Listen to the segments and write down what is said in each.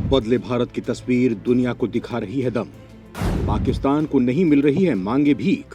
बदले भारत की तस्वीर दुनिया को दिखा रही है दम। पाकिस्तान को नहीं मिल रही है मांगे भीख।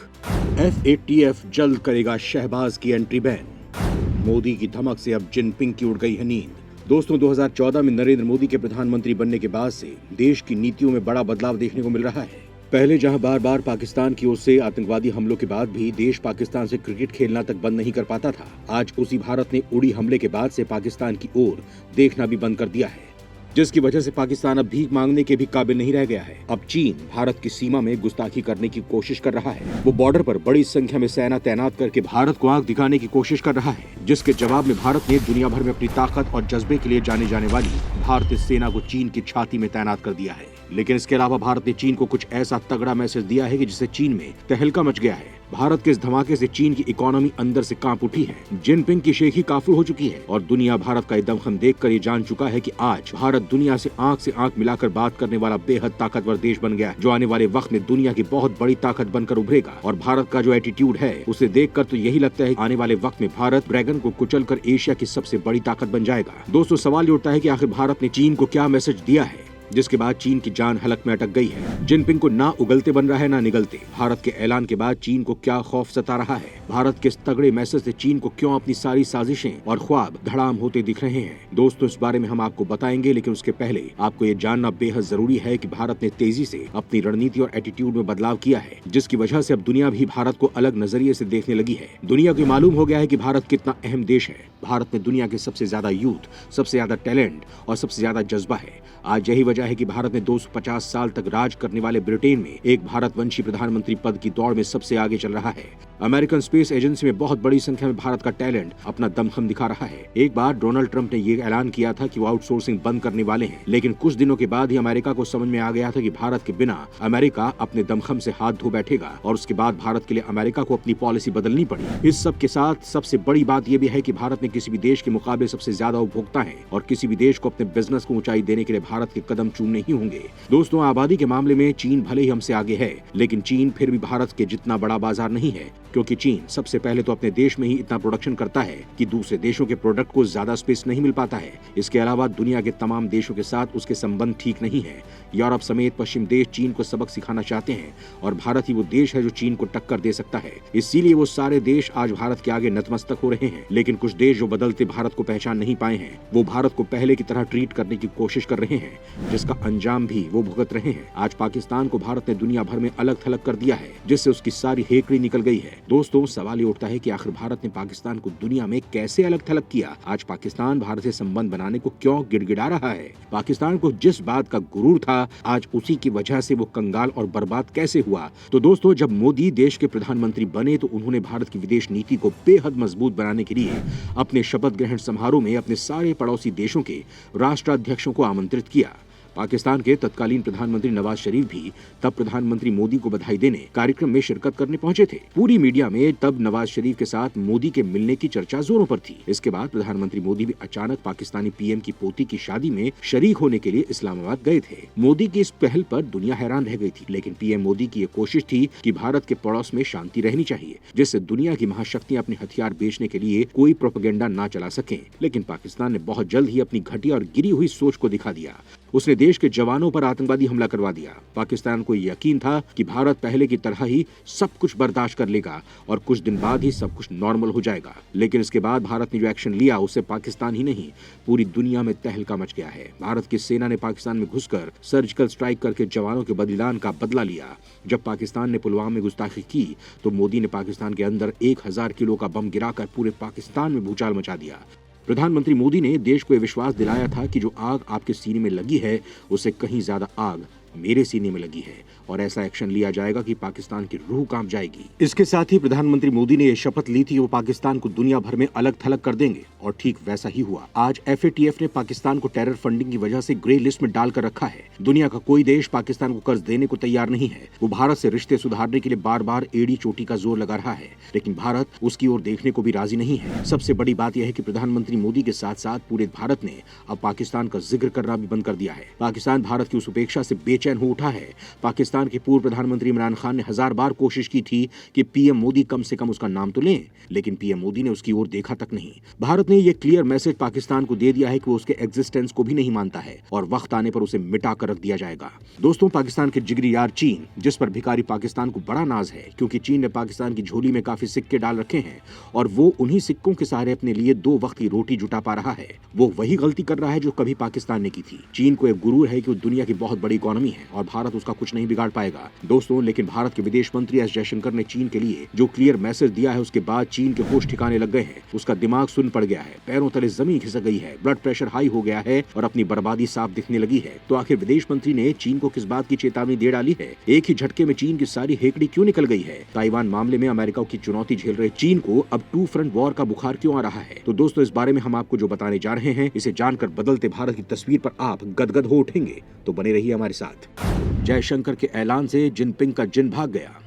FATF जल्द करेगा शहबाज की एंट्री बैन। मोदी की धमक से अब जिनपिंग की उड़ गई है नींद। दोस्तों, 2014 में नरेंद्र मोदी के प्रधानमंत्री बनने के बाद से देश की नीतियों में बड़ा बदलाव देखने को मिल रहा है। पहले जहां बार बार पाकिस्तान की ओर से आतंकवादी हमलों के बाद भी देश पाकिस्तान से क्रिकेट खेलना तक बंद नहीं कर पाता था, आज उसी भारत ने उड़ी हमले के बाद से पाकिस्तान की ओर देखना भी बंद कर दिया है, जिसकी वजह से पाकिस्तान अब भीख मांगने के भी काबिल नहीं रह गया है। अब चीन भारत की सीमा में गुस्ताखी करने की कोशिश कर रहा है। वो बॉर्डर पर बड़ी संख्या में सेना तैनात करके भारत को आंख दिखाने की कोशिश कर रहा है, जिसके जवाब में भारत ने दुनिया भर में अपनी ताकत और जज्बे के लिए जाने जाने वाली भारतीय सेना को चीन की छाती में तैनात कर दिया है। लेकिन इसके अलावा भारत ने चीन को कुछ ऐसा तगड़ा मैसेज दिया है कि जिससे चीन में तहलका मच गया है। भारत के इस धमाके से चीन की इकोनॉमी अंदर से कांप उठी है। जिनपिंग की शेखी काफी हो चुकी है और दुनिया भारत का दमखम देखकर ये जान चुका है कि आज भारत दुनिया से आंख मिलाकर बात करने वाला बेहद ताकतवर देश बन गया है, जो आने वाले वक्त में दुनिया की बहुत बड़ी ताकत बनकर उभरेगा। और भारत का जो एटीट्यूड है उसे देखकर तो यही लगता है कि आने वाले वक्त में भारत ड्रैगन को कुचलकर एशिया की सबसे बड़ी ताकत बन जाएगा। दोस्तों, सवाल ये उठता है कि आखिर भारत ने चीन को क्या मैसेज दिया है, जिसके बाद चीन की जान हलक में अटक गई है। जिनपिंग को ना उगलते बन रहा है ना निगलते। भारत के ऐलान के बाद चीन को क्या खौफ सता रहा है, भारत के इस तगड़े मैसेज से चीन को क्यों अपनी सारी साजिशें और ख्वाब धड़ाम होते दिख रहे हैं। दोस्तों, इस बारे में हम आपको बताएंगे, लेकिन उसके पहले आपको ये जानना बेहद जरूरी है कि भारत ने तेजी से अपनी रणनीति और एटीट्यूड में बदलाव किया है, जिसकी वजह से अब दुनिया भी भारत को अलग नजरिए से देखने लगी है। दुनिया को मालूम हो गया है कि भारत कितना अहम देश है। भारत में दुनिया के सबसे ज्यादा यूथ, सबसे ज्यादा टैलेंट और सबसे ज्यादा जज्बा है। आज यही वजह है कि भारत ने 250 साल तक राज करने वाले ब्रिटेन में एक भारतवंशी प्रधानमंत्री पद की दौड़ में सबसे आगे चल रहा है। अमेरिकन स्पेस एजेंसी में बहुत बड़ी संख्या में भारत का टैलेंट अपना दमखम दिखा रहा है। एक बार डोनाल्ड ट्रंप ने ये ऐलान किया था कि वो आउटसोर्सिंग बंद करने वाले हैं, लेकिन कुछ दिनों के बाद ही अमेरिका को समझ में आ गया था कि भारत के बिना अमेरिका अपने दमखम से हाथ धो बैठेगा, और उसके बाद भारत के लिए अमेरिका को अपनी पॉलिसी बदलनी पड़ी। इस सब के साथ सबसे बड़ी बात यह भी है कि भारत ने किसी भी देश के मुकाबले सबसे ज्यादा उपभोक्ता है, और किसी भी देश को अपने बिजनेस को ऊंचाई देने के लिए भारत के कदम चूमने ही होंगे। दोस्तों, आबादी के मामले में चीन भले ही हमसे आगे है, लेकिन चीन फिर भी भारत के जितना बड़ा बाजार नहीं है, क्योंकि चीन सबसे पहले तो अपने देश में ही इतना प्रोडक्शन करता है कि दूसरे देशों के प्रोडक्ट को ज्यादा स्पेस नहीं मिल पाता है। इसके अलावा दुनिया के तमाम देशों के साथ उसके संबंध ठीक नहीं है। यूरोप समेत पश्चिम देश चीन को सबक सिखाना चाहते हैं, और भारत ही वो देश है जो चीन को टक्कर दे सकता है। इसीलिए वो सारे देश आज भारत के आगे नतमस्तक हो रहे हैं। लेकिन कुछ देश जो बदलते भारत को पहचान नहीं पाए हैं, वो भारत को पहले की तरह ट्रीट करने की कोशिश कर रहे हैं, जिसका अंजाम भी वो भुगत रहे हैं। आज पाकिस्तान को भारत ने दुनिया भर में अलग थलग कर दिया है, जिससे उसकी सारी हेकड़ी निकल गई है। दोस्तों, सवाल ये उठता है कि आखिर भारत ने पाकिस्तान को दुनिया में कैसे अलग थलग किया। आज पाकिस्तान भारत से संबंध बनाने को क्यों गिड़गिड़ा रहा है। पाकिस्तान को जिस बात का गुरूर था, आज उसी की वजह से वो कंगाल और बर्बाद कैसे हुआ। तो दोस्तों, जब मोदी देश के प्रधानमंत्री बने तो उन्होंने भारत की विदेश नीति को बेहद मजबूत बनाने के लिए अपने शपथ ग्रहण समारोह में अपने सारे पड़ोसी देशों के राष्ट्राध्यक्षों को आमंत्रित किया। पाकिस्तान के तत्कालीन प्रधानमंत्री नवाज शरीफ भी तब प्रधानमंत्री मोदी को बधाई देने कार्यक्रम में शिरकत करने पहुंचे थे। पूरी मीडिया में तब नवाज शरीफ के साथ मोदी के मिलने की चर्चा जोरों पर थी। इसके बाद प्रधानमंत्री मोदी भी अचानक पाकिस्तानी पीएम की पोती की शादी में शरीक होने के लिए इस्लामाबाद गए थे। मोदी की इस पहल पर दुनिया हैरान रह गई थी, लेकिन पीएम मोदी की ये कोशिश थी कि भारत के पड़ोस में शांति रहनी चाहिए, जिससे दुनिया की महाशक्तियां अपने हथियार बेचने के लिए कोई प्रोपेगेंडा ना चला सकें। लेकिन पाकिस्तान ने बहुत जल्द ही अपनी घटिया और गिरी हुई सोच को दिखा दिया। उसने देश के जवानों पर आतंकवादी हमला करवा दिया। पाकिस्तान को यकीन था कि भारत पहले की तरह ही सब कुछ बर्दाश्त कर लेगा और कुछ दिन बाद ही सब कुछ नॉर्मल हो जाएगा। लेकिन इसके बाद भारत ने जो एक्शन लिया, उससे पाकिस्तान ही नहीं पूरी दुनिया में तहलका मच गया है। भारत की सेना ने पाकिस्तान में घुसकर सर्जिकल स्ट्राइक करके जवानों के बलिदान का बदला लिया। जब पाकिस्तान ने पुलवामा में गुस्ताखी की तो मोदी ने पाकिस्तान के अंदर 1000 किलो का बम गिराकर पूरे पाकिस्तान में भूचाल मचा दिया। प्रधानमंत्री मोदी ने देश को यह विश्वास दिलाया था कि जो आग आपके सीने में लगी है, उससे कहीं ज्यादा आग मेरे सीने में लगी है, और ऐसा एक्शन लिया जाएगा कि पाकिस्तान की रूह कांप जाएगी। इसके साथ ही प्रधानमंत्री मोदी ने यह शपथ ली थी वो पाकिस्तान को दुनिया भर में अलग थलग कर देंगे, और ठीक वैसा ही हुआ। आज FATF ने पाकिस्तान को टेरर फंडिंग की वजह से ग्रे लिस्ट में डालकर रखा है। दुनिया का कोई देश पाकिस्तान को कर्ज देने को तैयार नहीं है। वो भारत से रिश्ते सुधारने के लिए बार बार एड़ी चोटी का जोर लगा रहा है, लेकिन भारत उसकी ओर देखने को भी राजी नहीं है। सबसे बड़ी बात यह है कि प्रधानमंत्री मोदी के साथ साथ पूरे भारत ने अब पाकिस्तान का जिक्र करना भी बंद कर दिया है। पाकिस्तान भारत की उस उपेक्षा से बेचैन हो उठा है। पाकिस्तान के पूर्व प्रधानमंत्री इमरान खान ने 1000 बार कोशिश की थी कि पीएम मोदी कम से कम उसका नाम तो लें, लेकिन पीएम मोदी ने उसकी ओर देखा तक नहीं। भारत ने यह क्लियर मैसेज पाकिस्तान को दे दिया है कि वो उसके एग्जिस्टेंस को भी नहीं मानता है और वक्त आने पर उसे मिटा कर रख दिया जाएगा। दोस्तों, पाकिस्तान के जिगरी यार चीन, जिस पर भिखारी पाकिस्तान को बड़ा नाज है क्योंकि चीन ने पाकिस्तान की झोली में काफी सिक्के डाल रखे हैं और वो उन्हीं सिक्कों के सहारे अपने लिए 2 वक्त की रोटी जुटा पा रहा है। वो वही गलती कर रहा है जो कभी पाकिस्तान ने की थी। चीन को एक गुरूर है कि वो दुनिया की बहुत बड़ी इकोनॉमी है और भारत उसका कुछ नहीं बिगाड़ पाएगा। दोस्तों, लेकिन भारत के विदेश मंत्री एस जयशंकर ने चीन के लिए जो क्लियर मैसेज दिया है उसके बाद चीन के होश ठिकाने लग गए हैं। उसका दिमाग सुन पड़ गया है, पैरों तले जमीन खिसक गई है, ब्लड प्रेशर हाई हो गया है और अपनी बर्बादी साफ दिखने लगी है। तो आखिर विदेश मंत्री ने चीन को किस बात की चेतावनी दे डाली है? एक ही झटके में चीन की सारी हेकड़ी क्यों निकल गई है? ताइवान मामले में अमेरिका की चुनौती झेल रहे चीन को अब 2 फ्रंट वॉर का बुखार क्यों आ रहा है? तो दोस्तों, इस बारे में हम आपको जो बताने जा रहे हैं, इसे जानकर बदलते भारत की तस्वीर पर आप गदगद हो उठेंगे। तो बने रहिए हमारे साथ। जयशंकर के ऐलान से जिनपिंग का जिन भाग गया।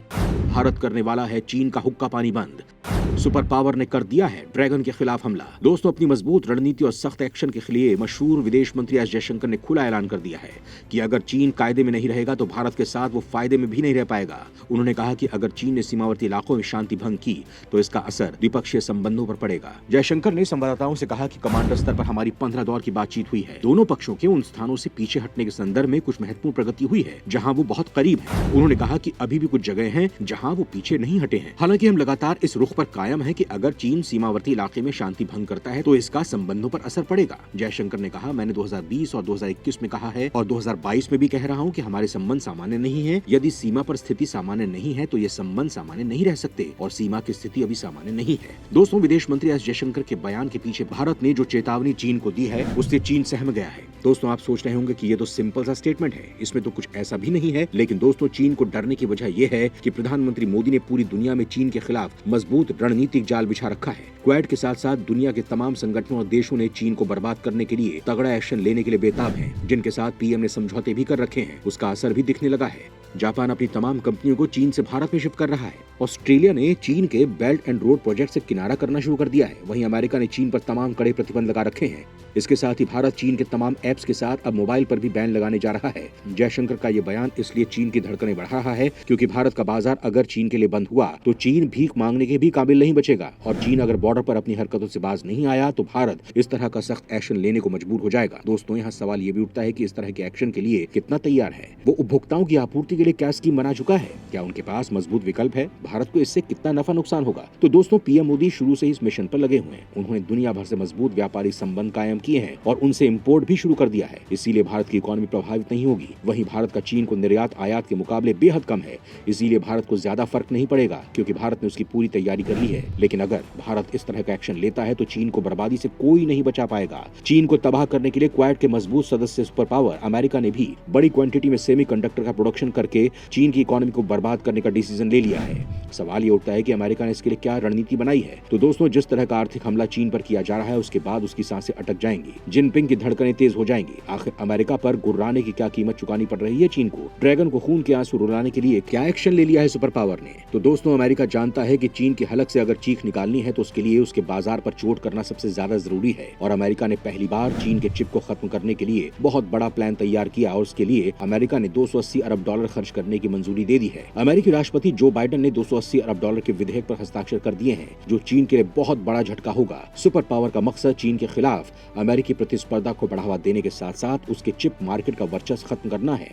भारत करने वाला है चीन का हुक्का पानी बंद। सुपर पावर ने कर दिया है ड्रैगन के खिलाफ हमला। दोस्तों, अपनी मजबूत रणनीति और सख्त एक्शन के लिए मशहूर विदेश मंत्री एस जयशंकर ने खुला ऐलान कर दिया है कि अगर चीन कायदे में नहीं रहेगा तो भारत के साथ वो फायदे में भी नहीं रह पाएगा। उन्होंने कहा कि अगर चीन ने सीमावर्ती इलाकों में शांति भंग की तो इसका असर द्विपक्षीय संबंधों पर पड़ेगा। जयशंकर ने संवाददाताओं से कहा कि कमांडर स्तर पर हमारी 15 दौर की बातचीत हुई है। दोनों पक्षों के उन स्थानों से पीछे हटने के संदर्भ में कुछ महत्वपूर्ण प्रगति हुई है जहाँ वो बहुत करीब है। उन्होंने कहा कि अभी भी कुछ जगह है जहाँ वो पीछे नहीं हटे हैं। हालांकि हम लगातार इस रुख पर कायम है कि अगर चीन सीमावर्ती इलाके में शांति भंग करता है तो इसका संबंधों पर असर पड़ेगा। जयशंकर ने कहा, मैंने 2020 और 2021 में कहा है और 2022 में भी कह रहा हूं कि हमारे संबंध सामान्य नहीं है। यदि सीमा पर स्थिति सामान्य नहीं है तो ये संबंध सामान्य नहीं रह सकते और सीमा की स्थिति अभी सामान्य नहीं है। दोस्तों, विदेश मंत्री एस जयशंकर के बयान के पीछे भारत ने जो चेतावनी चीन को दी है उससे चीन सहम गया है। दोस्तों, आप सोच रहे होंगे कि ये तो सिंपल सा स्टेटमेंट है, इसमें तो कुछ ऐसा भी नहीं है। लेकिन दोस्तों, चीन को डरने की वजह यह है कि प्रधानमंत्री मोदी ने पूरी दुनिया में चीन के खिलाफ मजबूत रणनीतिक जाल बिछा रखा है। क्वेड के साथ साथ दुनिया के तमाम संगठनों और देशों ने चीन को बर्बाद करने के लिए तगड़ा एक्शन लेने के लिए बेताब हैं, जिनके साथ पीएम ने समझौते भी कर रखे हैं। उसका असर भी दिखने लगा है। जापान अपनी तमाम कंपनियों को चीन से भारत में शिफ्ट कर रहा है। ऑस्ट्रेलिया ने चीन के बेल्ट एंड रोड प्रोजेक्ट से किनारा करना शुरू कर दिया है। वहीं अमेरिका ने चीन पर तमाम कड़े प्रतिबंध लगा रखे हैं। इसके साथ ही भारत चीन के तमाम ऐप्स के साथ अब मोबाइल पर भी बैन लगाने जा रहा है। जयशंकर का ये बयान इसलिए चीन की धड़कनें बढ़ा रहा है क्योंकि भारत का बाजार अगर चीन के लिए बंद हुआ तो चीन भीख मांगने के भी काबिल नहीं बचेगा और चीन अगर बॉर्डर पर अपनी हरकतों से बाज नहीं आया तो भारत इस तरह का सख्त एक्शन लेने को मजबूर हो जाएगा। दोस्तों, यहाँ सवाल ये भी उठता है कि इस तरह के एक्शन के लिए कितना तैयार है वो? उपभोक्ताओं की आपूर्ति के लिए क्या स्कीम बना चुका है? क्या उनके पास मजबूत विकल्प है? भारत को इससे कितना नफा नुकसान होगा? तो दोस्तों, पीएम मोदी शुरू से इस मिशन पर लगे हुए हैं। उन्होंने दुनिया भर से मजबूत व्यापारिक संबंध कायम किए हैं और उनसे इंपोर्ट भी शुरू कर दिया है। इसीलिए भारत की इकोनॉमी प्रभावित नहीं होगी। वहीं भारत का चीन को निर्यात आयात के मुकाबले बेहद कम है, इसीलिए भारत को ज्यादा फर्क नहीं पड़ेगा क्योंकि भारत ने उसकी पूरी तैयारी कर ली है। लेकिन अगर भारत इस तरह का एक्शन लेता है तो चीन को बर्बादी से कोई नहीं बचा पाएगा। चीन को तबाह करने के लिए क्वाड के मजबूत सदस्य सुपर पावर अमेरिका ने भी बड़ी क्वांटिटी में सेमीकंडक्टर का प्रोडक्शन करके चीन की इकोनॉमी को बर्बाद करने का डिसीजन ले लिया है। सवाल ये उठता है कि अमेरिका ने इसके लिए क्या रणनीति बनाई है? तो दोस्तों, जिस तरह का आर्थिक हमला चीन पर किया जा रहा है उसके बाद उसकी सांसें अटक जाएंगी, जिनपिंग की धड़कनें तेज हो जाएंगी। आखिर अमेरिका पर गुर्राने की क्या कीमत चुकानी पड़ रही है चीन को? ड्रैगन को खून के आंसू रुलाने के लिए क्या एक्शन ले लिया है सुपर पावर ने? तो दोस्तों, अमेरिका जानता है कि चीन के हलक से अगर चीख निकालनी है तो उसके लिए उसके बाजार पर चोट करना सबसे ज्यादा जरूरी है और अमेरिका ने पहली बार चीन के चिप को खत्म करने के लिए बहुत बड़ा प्लान तैयार किया और उसके लिए अमेरिका ने $280 अरब खर्च करने की मंजूरी दे दी है। अमेरिकी राष्ट्रपति जो बाइडेन ने $280 अरब के विधेयक पर हस्ताक्षर कर दिए हैं, जो चीन के लिए बहुत बड़ा झटका होगा। सुपर पावर का मकसद चीन के खिलाफ अमेरिकी प्रतिस्पर्धा को बढ़ावा देने के साथ साथ उसके चिप मार्केट का वर्चस्व खत्म करना है।